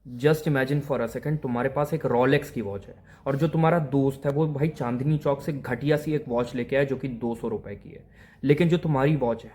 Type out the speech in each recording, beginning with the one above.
Just imagine for a second, तुम्हारे पास एक Rolex की वॉच है और जो तुम्हारा दोस्त है वो भाई चांदनी चौक से घटिया सी एक वॉच लेके आया जो कि 200 रुपए की है। लेकिन जो तुम्हारी वॉच है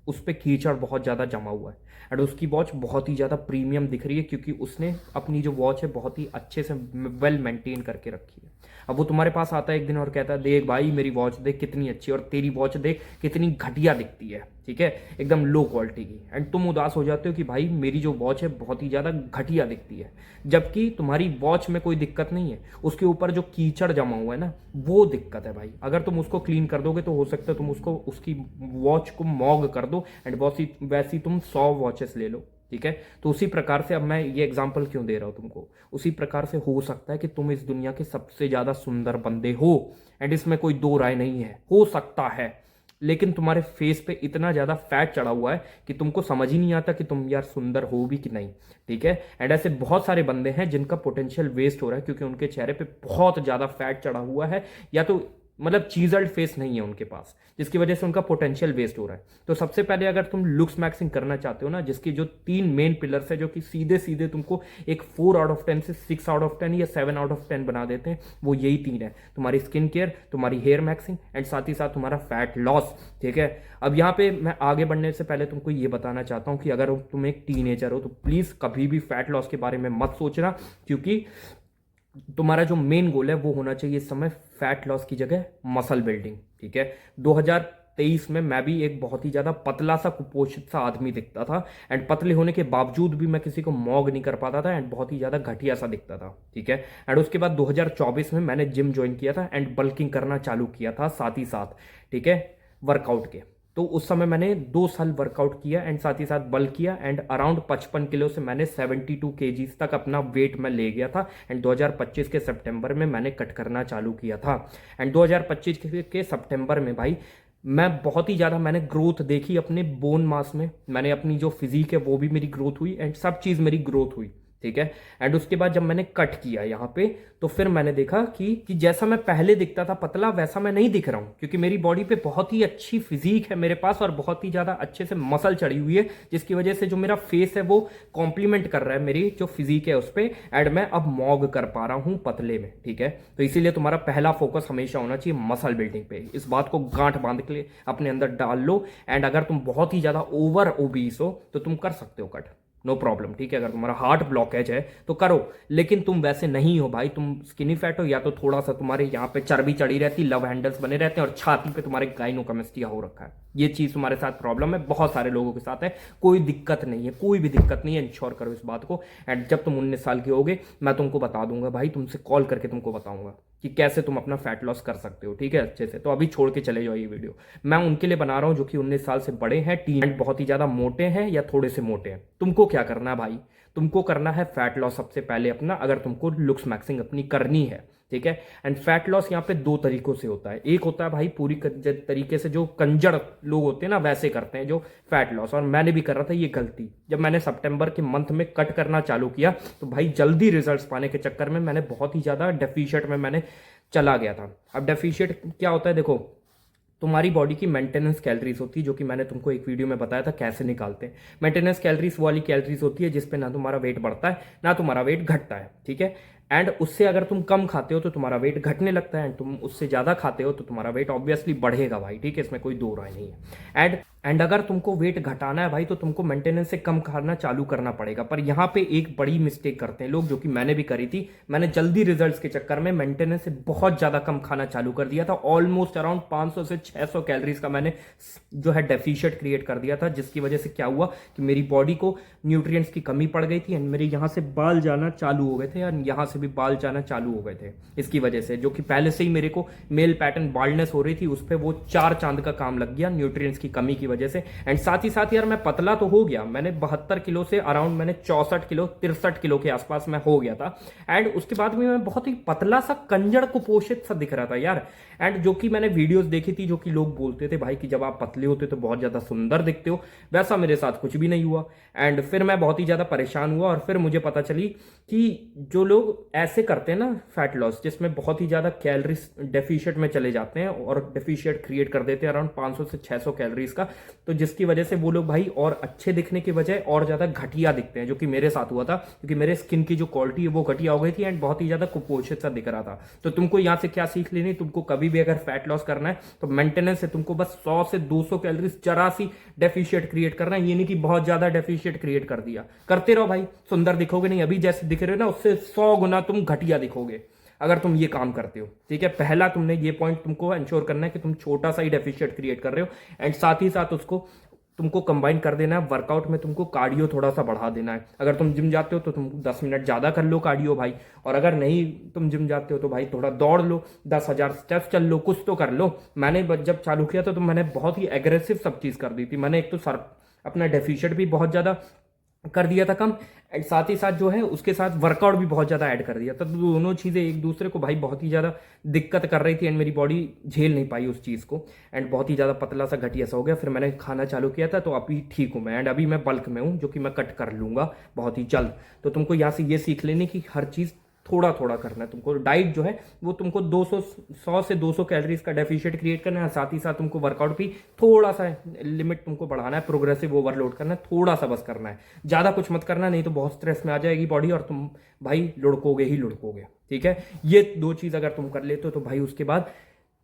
उस पर कीचड़ बहुत ज़्यादा जमा हुआ है एंड उसकी वॉच बहुत ही ज़्यादा प्रीमियम दिख रही है क्योंकि उसने अपनी जो वॉच है बहुत ही अच्छे से वेल मेंटेन करके रखी है। अब वो तुम्हारे पास आता है एक दिन और कहता है देख भाई मेरी वॉच देख कितनी अच्छी है और तेरी वॉच देख कितनी घटिया दिखती है, ठीक है, एकदम लो क्वालिटी की। एंड तुम उदास हो जाते हो कि भाई मेरी जो वॉच है बहुत ही ज़्यादा घटिया दिखती है, जबकि तुम्हारी वॉच में कोई दिक्कत नहीं है, उसके ऊपर जो कीचड़ जमा हुआ है ना वो दिक्कत है भाई। अगर तुम उसको क्लीन कर दोगे तो हो सकता है तुम उसको उसकी वॉच को मॉग कर दो एंड वैसी वैसी तुम 100 वॉचेस ले लो, ठीक है। तो उसी प्रकार से अब मैं ये एग्जांपल क्यों दे रहा हूं तुमको, उसी प्रकार से हो सकता है कि तुम इस दुनिया के सबसे ज्यादा सुंदर बंदे हो एंड इसमें कोई दो राय नहीं है, हो सकता है। लेकिन तुम्हारे फेस पे इतना ज्यादा फैट चढ़ा हुआ है कि तुमको समझ ही नहीं आता कि तुम यार सुंदर हो भी कि नहीं, ठीक है। एंड ऐसे बहुत सारे बंदे हैं जिनका पोटेंशियल वेस्ट हो रहा है क्योंकि उनके चेहरे पे बहुत ज्यादा फैट चढ़ा हुआ है या तो मतलब चीजल्ड फेस नहीं है उनके पास, जिसकी वजह से उनका पोटेंशियल वेस्ट हो रहा है। तो सबसे पहले अगर तुम लुक्स मैक्सिंग करना चाहते हो ना, जिसकी जो 3 मेन पिलर्स है जो कि सीधे सीधे तुमको एक 4 आउट ऑफ 10 से 6 आउट ऑफ 10 या 7 आउट ऑफ 10 बना देते हैं, वो यही 3 है, तुम्हारी स्किन केयर, तुम्हारी हेयर मैक्सिंग एंड साथ ही साथ तुम्हारा फैट लॉस, ठीक है। अब यहाँ पे मैं आगे बढ़ने से पहले तुमको ये बताना चाहता हूँ कि अगर तुम एक टीनेजर हो तो प्लीज कभी भी फैट लॉस के बारे में मत सोचना, क्योंकि तुम्हारा जो मेन गोल है वो होना चाहिए इस समय फैट लॉस की जगह मसल बिल्डिंग, ठीक है। 2023 में मैं भी एक बहुत ही ज्यादा पतला सा कुपोषित सा आदमी दिखता था एंड पतले होने के बावजूद भी मैं किसी को मॉग नहीं कर पाता था एंड बहुत ही ज्यादा घटिया सा दिखता था, ठीक है। एंड उसके बाद 2024 में मैंने जिम ज्वाइन किया था एंड बल्किंग करना चालू किया था साथ ही साथ, ठीक है, वर्कआउट के। तो उस समय मैंने 2 साल वर्कआउट किया एंड साथ ही साथ बल किया एंड अराउंड 55 किलो से मैंने 72 kgs तक अपना वेट मैं ले गया था एंड 2025 के सितंबर में मैंने कट करना चालू किया था। एंड 2025 के सितंबर में भाई मैं बहुत ही ज़्यादा मैंने ग्रोथ देखी अपने बोन मास में, मैंने अपनी जो फिजिक है वो भी मेरी ग्रोथ हुई एंड सब चीज़ मेरी ग्रोथ हुई, ठीक है। एंड उसके बाद जब मैंने कट किया यहाँ पे तो फिर मैंने देखा कि जैसा मैं पहले दिखता था पतला वैसा मैं नहीं दिख रहा हूँ, क्योंकि मेरी बॉडी पे बहुत ही अच्छी फिजिक है मेरे पास और बहुत ही ज्यादा अच्छे से मसल चढ़ी हुई है, जिसकी वजह से जो मेरा फेस है वो कॉम्प्लीमेंट कर रहा है मेरी जो फिजिक है उस पर एंड मैं अब मॉग कर पा रहा हूँ पतले में, ठीक है। तो इसीलिए तुम्हारा पहला फोकस हमेशा होना चाहिए मसल बिल्डिंग पे, इस बात को गांठ बांध के अपने अंदर डाल लो। एंड अगर तुम बहुत ही ज्यादा ओवर ओबीस हो तो तुम कर सकते हो कट, नो प्रॉब्लम, ठीक है। अगर तुम्हारा हार्ट ब्लॉकेज है तो करो, लेकिन तुम वैसे नहीं हो भाई, तुम स्किनी फैट हो या तो थोड़ा सा तुम्हारे यहाँ पे चर्बी चढ़ी रहती, लव हैंडल्स बने रहते हैं और छाती पे तुम्हारे गाइनोकमेस्टिया हो रखा है, ये चीज तुम्हारे साथ प्रॉब्लम है, बहुत सारे लोगों के साथ है, कोई दिक्कत नहीं है, कोई भी दिक्कत नहीं है, इंश्योर करो इस बात को। एंड जब तुम 19 साल के होगे मैं तुमको बता दूंगा भाई, तुमसे कॉल करके तुमको बताऊंगा कि कैसे तुम अपना फैट लॉस कर सकते हो, ठीक है, अच्छे से। तो अभी छोड़ के चले जाओ ये वीडियो, मैं उनके लिए बना रहा हूं जो कि 19 साल से बड़े हैं, टीन बहुत ही ज्यादा मोटे हैं या थोड़े से मोटे हैं। तुमको क्या करना है भाई, तुमको करना है फैट लॉस सबसे पहले अपना, अगर तुमको लुक्स मैक्सिंग अपनी करनी है, ठीक है। एंड फैट लॉस यहाँ पे 2 तरीकों से होता है, एक होता है भाई पूरी तरीके से जो कंजड़ लोग होते हैं ना वैसे करते हैं जो फैट लॉस, और मैंने भी कर रहा था ये गलती। जब मैंने सितंबर के मंथ में कट करना चालू किया तो भाई जल्दी रिजल्ट्स पाने के चक्कर में मैंने बहुत ही ज्यादा डेफिशिएट में मैंने चला गया था। अब डेफिशिएट क्या होता है, देखो तुम्हारी बॉडी की मेंटेनेंस कैलोरीज होती है जो कि मैंने तुमको एक वीडियो में बताया था कैसे निकालते हैं। मेंटेनेंस कैलोरीज वाली कैलोरीज होती है जिसपे ना तुम्हारा वेट बढ़ता है ना तुम्हारा वेट घटता है, ठीक है। एंड उससे अगर तुम कम खाते हो तो तुम्हारा वेट घटने लगता है एंड तुम उससे ज्यादा खाते हो तो तुम्हारा वेट ऑब्वियसली बढ़ेगा भाई, ठीक है, इसमें कोई दो राय नहीं है। एंड अगर तुमको वेट घटाना है भाई तो तुमको मेंटेनेंस से कम खाना चालू करना पड़ेगा। पर यहाँ पे एक बड़ी मिस्टेक करते हैं लोग, जो कि मैंने भी करी थी, मैंने जल्दी रिजल्ट्स के चक्कर में मेंटेनेंस से बहुत ज्यादा कम खाना चालू कर दिया था, ऑलमोस्ट अराउंड 500 से 600 कैलोरीज का मैंने जो है डेफिशिएट क्रिएट कर दिया था, जिसकी वजह से क्या हुआ कि मेरी बॉडी को न्यूट्रिएंट्स की कमी पड़ गई थी एंड मेरे यहाँ से बाल जाना चालू हो गए थे और यहाँ से भी बाल जाना चालू हो गए थे, इसकी वजह से जो कि पहले से ही मेरे को मेल पैटर्न बाल्डनेस हो रही थी उस पर वो 4 चांद का काम लग गया न्यूट्रिएंट्स की कमी की वजह से। एंड साथ ही साथ यार मैं पतला तो हो गया, मैंने 72 किलो से अराउंड मैंने 64 किलो 63 किलो के आसपास मैं हो गया था एंड उसके बाद भी मैं बहुत ही पतला सा कंजड़ कुपोषित सा दिख रहा था यार। एंड जो कि मैंने वीडियोस देखी थी जो कि लोग बोलते थे भाई कि जब आप पतले होते तो बहुत ज्यादा सुंदर दिखते हो, वैसा मेरे साथ कुछ भी नहीं हुआ। एंड फिर मैं बहुत ही ज्यादा परेशान हुआ और फिर मुझे पता चली कि जो लोग ऐसे करते हैं ना फैट लॉस, जिसमें बहुत ही ज़्यादा कैलोरीज डेफिशिएट में चले जाते हैं और डेफिशिएट क्रिएट कर देते हैं अराउंड 500 से 600 कैलोरीज का, तो जिसकी वजह से वो लोग भाई और अच्छे दिखने की बजाय और ज़्यादा घटिया दिखते हैं, जो कि मेरे साथ हुआ था, क्योंकि मेरे स्किन की जो क्वालिटी है वो घटिया हो गई थी एंड बहुत ही ज़्यादा कुपोषित सा दिख रहा था। तो तुमको यहाँ से क्या सीख लेनी, तुमको कभी भी अगर फैट लॉस करना है तो मेंटेनेंस से तुमको बस 100 से 200 कैलोरीज जरा सी डेफिशिएट क्रिएट करना है, ये नहीं कि बहुत ज़्यादा डेफिशिएट क्रिएट कर दिया। करते रहो भाई, सुंदर दिखोगे नहीं, अभी जैसे दिख रहे हो ना उससे 100 गुना तुम घटिया दिखोगे अगर तुम ये काम करते हो। ठीक है, पहला तुमने ये पॉइंट तुमको इंश्योर करना है कि तुम छोटा सा ही डेफिशिएट क्रिएट कर रहे हो एंड साथ ही साथ उसको तुमको कंबाइन कर देना है वर्कआउट में, तुमको कार्डियो थोड़ा सा बढ़ा देना है। अगर तुम जिम जाते हो तो तुम 10 मिनट ज़्यादा कर लो कार्डियो भाई, और अगर नहीं तुम जिम जाते हो तो भाई थोड़ा दौड़ लो, 10,000 स्टेप्स चल लो, कुछ तो कर लो। मैंने जब चालू किया तो मैंने बहुत ही एग्रेसिव सब चीज़ कर दी थी। मैंने एक तो सर अपना डेफिशिएट भी बहुत ज़्यादा कर दिया था कम, एंड साथ ही साथ जो है उसके साथ वर्कआउट भी बहुत ज़्यादा ऐड कर दिया था। तो दोनों चीज़ें एक दूसरे को भाई बहुत ही ज़्यादा दिक्कत कर रही थी एंड मेरी बॉडी झेल नहीं पाई उस चीज़ को एंड बहुत ही ज़्यादा पतला सा घटिया सा हो गया। फिर मैंने खाना चालू किया था तो अभी ठीक हूँ मैं, एंड अभी मैं बल्क में हूँ जो कि मैं कट कर लूँगा बहुत ही जल्द। तो तुमको यहाँ से ये सीख लेने की हर चीज़ थोड़ा थोड़ा करना है तुमको। डाइट जो है वो तुमको 100 से 200 कैलोरीज का डेफिशिएट क्रिएट करना है, साथ ही साथ तुमको वर्कआउट भी थोड़ा सा लिमिट तुमको बढ़ाना है, प्रोग्रेसिव ओवरलोड करना है, थोड़ा सा बस करना है, ज़्यादा कुछ मत करना, नहीं तो बहुत स्ट्रेस में आ जाएगी बॉडी और तुम भाई लुढ़कोगे ही लुढ़कोगे। ठीक है, ये दो चीज़ अगर तुम कर लेते हो तो भाई उसके बाद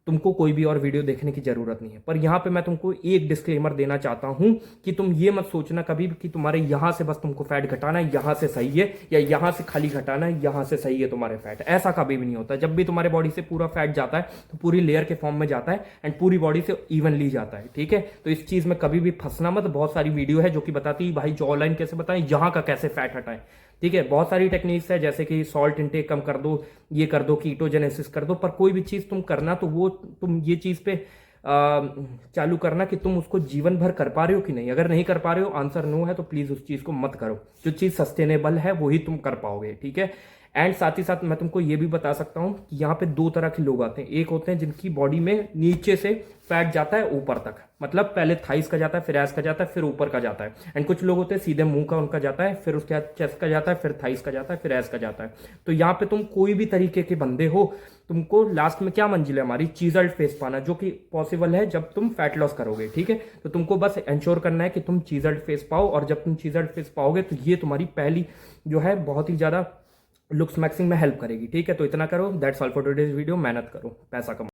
तुमको कोई भी और वीडियो देखने की जरूरत नहीं है। पर यहाँ पे मैं तुमको एक डिस्क्लेमर देना चाहता हूँ कि तुम ये मत सोचना कभी भी कि तुम्हारे यहाँ से बस तुमको फैट घटाना है, यहाँ से सही है, या यहाँ से खाली घटाना है, यहाँ से सही है तुम्हारे फैट। ऐसा कभी भी नहीं होता। जब भी तुम्हारे बॉडी से पूरा फैट जाता है तो पूरी लेयर के फॉर्म में जाता है एंड पूरी बॉडी से इवनली जाता है। ठीक है, तो इस चीज़ में कभी भी फंसना मत। बहुत सारी वीडियो है जो कि बताती है भाई जॉ लाइन कैसे बताएं, यहाँ का कैसे फैट हटाएं। ठीक है, बहुत सारी टेक्निक्स है जैसे कि सॉल्ट इंटेक कम कर दो, ये कर दो, कीटोजेनेसिस कर दो, पर कोई भी चीज़ तुम करना तो वो तुम ये चीज़ पे चालू करना कि तुम उसको जीवन भर कर पा रहे हो कि नहीं। अगर नहीं कर पा रहे हो, आंसर नो है, तो प्लीज़ उस चीज़ को मत करो। जो चीज़ सस्टेनेबल है वही तुम कर पाओगे। ठीक है, एंड साथ ही साथ मैं तुमको ये भी बता सकता हूँ कि यहाँ पे दो तरह के लोग आते हैं। एक होते हैं जिनकी बॉडी में नीचे से फैट जाता है ऊपर तक, मतलब पहले थाइस का जाता है, फिर एस का जाता है, फिर ऊपर का जाता है। एंड कुछ लोग होते हैं सीधे मुंह का उनका जाता है, फिर उसके बाद चेस्ट का जाता है, फिर थाइस का जाता है, फिर एस का जाता है। तो यहाँ पे तुम कोई भी तरीके के बंदे हो, तुमको लास्ट में क्या मंजिल है हमारी, चीजल्ड फेस पाना, जो कि पॉसिबल है जब तुम फैट लॉस करोगे। ठीक है, तो तुमको बस इंश्योर करना है कि तुम चीजल्ड फेस पाओ, और जब तुम चीजल्ड फेस पाओगे तो ये तुम्हारी पहली जो है बहुत ही ज्यादा लुक्स मैक्सिंग में हेल्प करेगी। ठीक है, तो इतना करो, that's all for today's video. मेहनत करो, पैसा कमाओ।